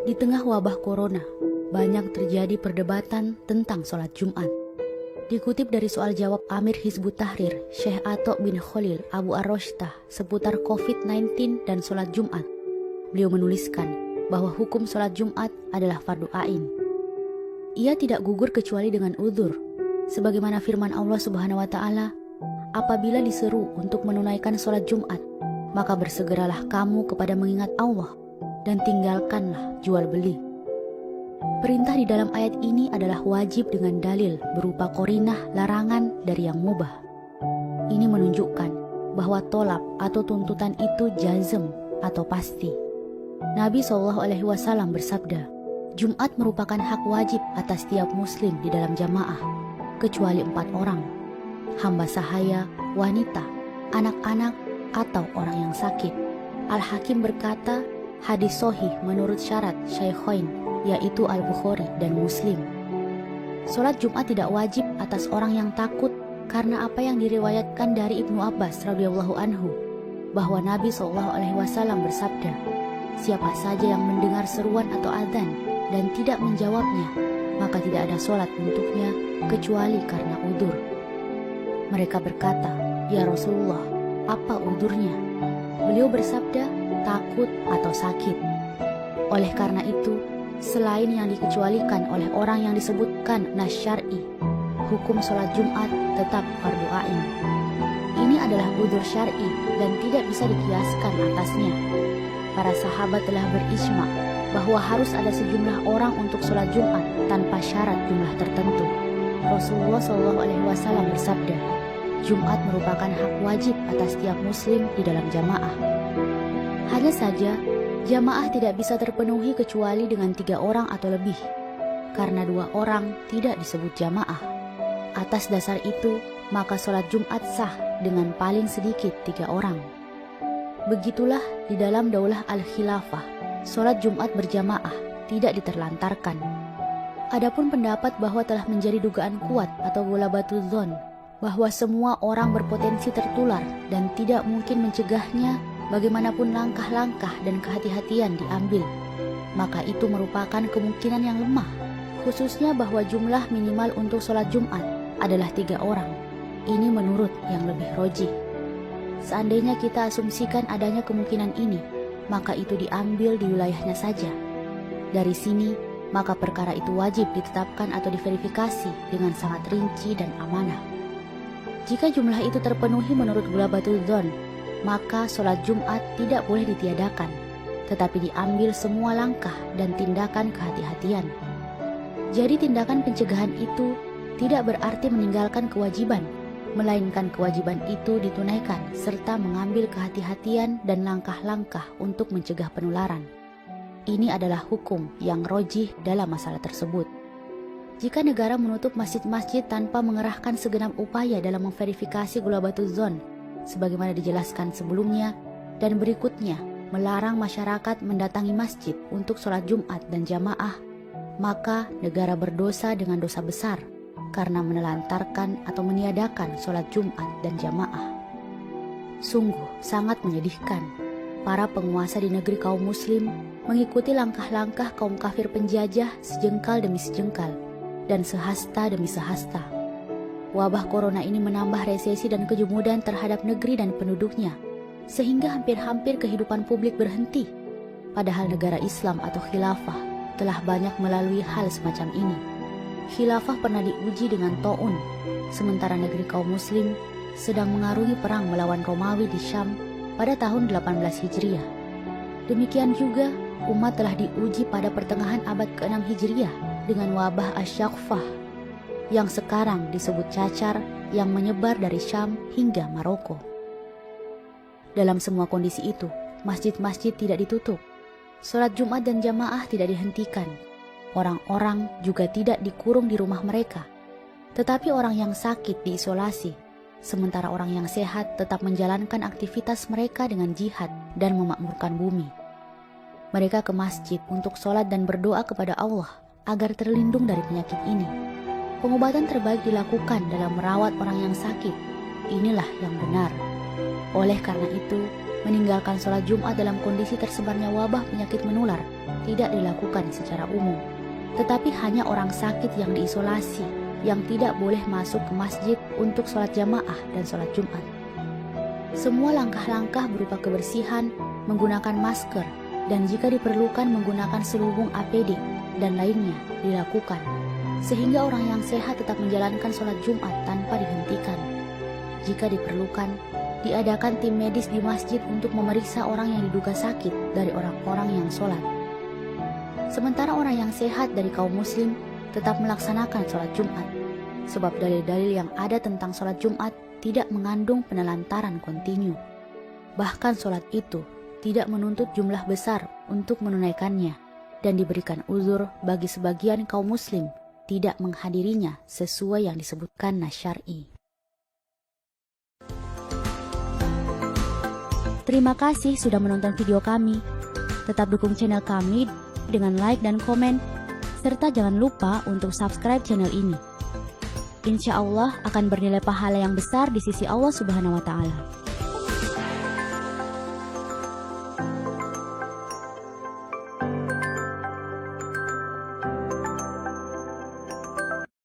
Di tengah wabah corona, banyak terjadi perdebatan tentang sholat Jumat. Dikutip dari soal jawab Amir Hizbut Tahrir, Syekh Atok bin Khalil Abu Ar-Rashtah seputar COVID-19 dan sholat Jumat, beliau menuliskan bahwa hukum sholat Jumat adalah fardu ain. Ia tidak gugur kecuali dengan uzur, sebagaimana firman Allah Subhanahu wa Ta'ala, apabila diseru untuk menunaikan sholat Jumat, maka bersegeralah kamu kepada mengingat Allah dan tinggalkanlah jual beli. Perintah di dalam ayat ini adalah wajib dengan dalil berupa qorinah larangan dari yang mubah. Ini menunjukkan bahwa tolab atau tuntutan itu jazm atau pasti. Nabi SAW bersabda, Jumat merupakan hak wajib atas tiap muslim di dalam jamaah, kecuali 4 orang, hamba sahaya, wanita, anak-anak, atau orang yang sakit. Al-Hakim berkata, hadis sahih menurut syarat Syaikhain, yaitu Al-Bukhari dan Muslim. Sholat Jumat tidak wajib atas orang yang takut karena apa yang diriwayatkan dari Ibnu Abbas radhiyallahu anhu, bahwa Nabi SAW bersabda, siapa saja yang mendengar seruan atau adzan dan tidak menjawabnya, maka tidak ada sholat untuknya kecuali karena udzur. Mereka berkata, ya Rasulullah, apa udzurnya? Beliau bersabda, takut atau sakit. Oleh karena itu, selain yang dikecualikan oleh orang yang disebutkan nas syar'i, hukum sholat Jumat tetap fardu ain. Ini adalah udzur syar'i dan tidak bisa dikiaskan atasnya. Para sahabat telah berijma bahwa harus ada sejumlah orang untuk sholat Jumat tanpa syarat jumlah tertentu. Rasulullah SAW bersabda, Jumat merupakan hak wajib atas tiap muslim di dalam jamaah. Hanya saja, jamaah tidak bisa terpenuhi kecuali dengan 3 orang atau lebih, karena 2 orang tidak disebut jamaah. Atas dasar itu, maka sholat Jumat sah dengan paling sedikit 3 orang. Begitulah di dalam daulah al-khilafah, sholat Jumat berjamaah tidak diterlantarkan. Adapun pendapat bahwa telah menjadi dugaan kuat atau ghalabatul dzon, bahwa semua orang berpotensi tertular dan tidak mungkin mencegahnya bagaimanapun langkah-langkah dan kehati-hatian diambil, maka itu merupakan kemungkinan yang lemah, khususnya bahwa jumlah minimal untuk sholat Jumat adalah 3 orang. Ini menurut yang lebih rojih. Seandainya kita asumsikan adanya kemungkinan ini, maka itu diambil di wilayahnya saja. Dari sini, maka perkara itu wajib ditetapkan atau diverifikasi dengan sangat rinci dan amanah. Jika jumlah itu terpenuhi menurut ghalabatul dzon, maka sholat Jumat tidak boleh ditiadakan, tetapi diambil semua langkah dan tindakan kehati-hatian. Jadi tindakan pencegahan itu tidak berarti meninggalkan kewajiban, melainkan kewajiban itu ditunaikan serta mengambil kehati-hatian dan langkah-langkah untuk mencegah penularan. Ini adalah hukum yang rojih dalam masalah tersebut. Jika negara menutup masjid-masjid tanpa mengerahkan segenap upaya dalam memverifikasi ghalabatul dzon, sebagaimana dijelaskan sebelumnya, dan berikutnya melarang masyarakat mendatangi masjid untuk sholat Jumat dan jamaah, maka negara berdosa dengan dosa besar karena menelantarkan atau meniadakan sholat Jumat dan jamaah. Sungguh sangat menyedihkan, para penguasa di negeri kaum muslim mengikuti langkah-langkah kaum kafir penjajah sejengkal demi sejengkal dan sehasta demi sehasta. Wabah corona ini menambah resesi dan kejemudan terhadap negeri dan penduduknya, sehingga hampir-hampir kehidupan publik berhenti. Padahal negara Islam atau khilafah telah banyak melalui hal semacam ini. Khilafah pernah diuji dengan ta'un, sementara negeri kaum muslim sedang mengarungi perang melawan Romawi di Syam pada tahun 18 Hijriah. Demikian juga, umat telah diuji pada pertengahan abad ke-6 Hijriah dengan wabah asy-syaghfah yang sekarang disebut cacar yang menyebar dari Syam hingga Maroko. Dalam semua kondisi itu, masjid-masjid tidak ditutup, sholat Jumat dan jamaah tidak dihentikan, orang-orang juga tidak dikurung di rumah mereka, tetapi orang yang sakit diisolasi, sementara orang yang sehat tetap menjalankan aktivitas mereka dengan jihad dan memakmurkan bumi. Mereka ke masjid untuk sholat dan berdoa kepada Allah agar terlindung dari penyakit ini. Pengobatan terbaik dilakukan dalam merawat orang yang sakit. Inilah yang benar. Oleh karena itu, meninggalkan sholat Jumat dalam kondisi tersebarnya wabah penyakit menular tidak dilakukan secara umum. Tetapi hanya orang sakit yang diisolasi yang tidak boleh masuk ke masjid untuk sholat jamaah dan sholat Jumat. Semua langkah-langkah berupa kebersihan, menggunakan masker, dan jika diperlukan menggunakan selubung APD dan lainnya dilakukan, sehingga orang yang sehat tetap menjalankan sholat Jumat tanpa dihentikan. Jika diperlukan, diadakan tim medis di masjid untuk memeriksa orang yang diduga sakit dari orang-orang yang sholat. Sementara orang yang sehat dari kaum muslim tetap melaksanakan sholat Jumat, sebab dalil-dalil yang ada tentang sholat Jumat tidak mengandung penelantaran kontinu. Bahkan sholat itu tidak menuntut jumlah besar untuk menunaikannya, dan diberikan uzur bagi sebagian kaum muslim tidak menghadirinya sesuai yang disebutkan nas syar'i. Terima kasih sudah menonton video kami. Tetap dukung channel kami dengan like dan komen, serta jangan lupa untuk subscribe channel ini. Insya Allah akan bernilai pahala yang besar di sisi Allah Subhanahu wa Ta'ala.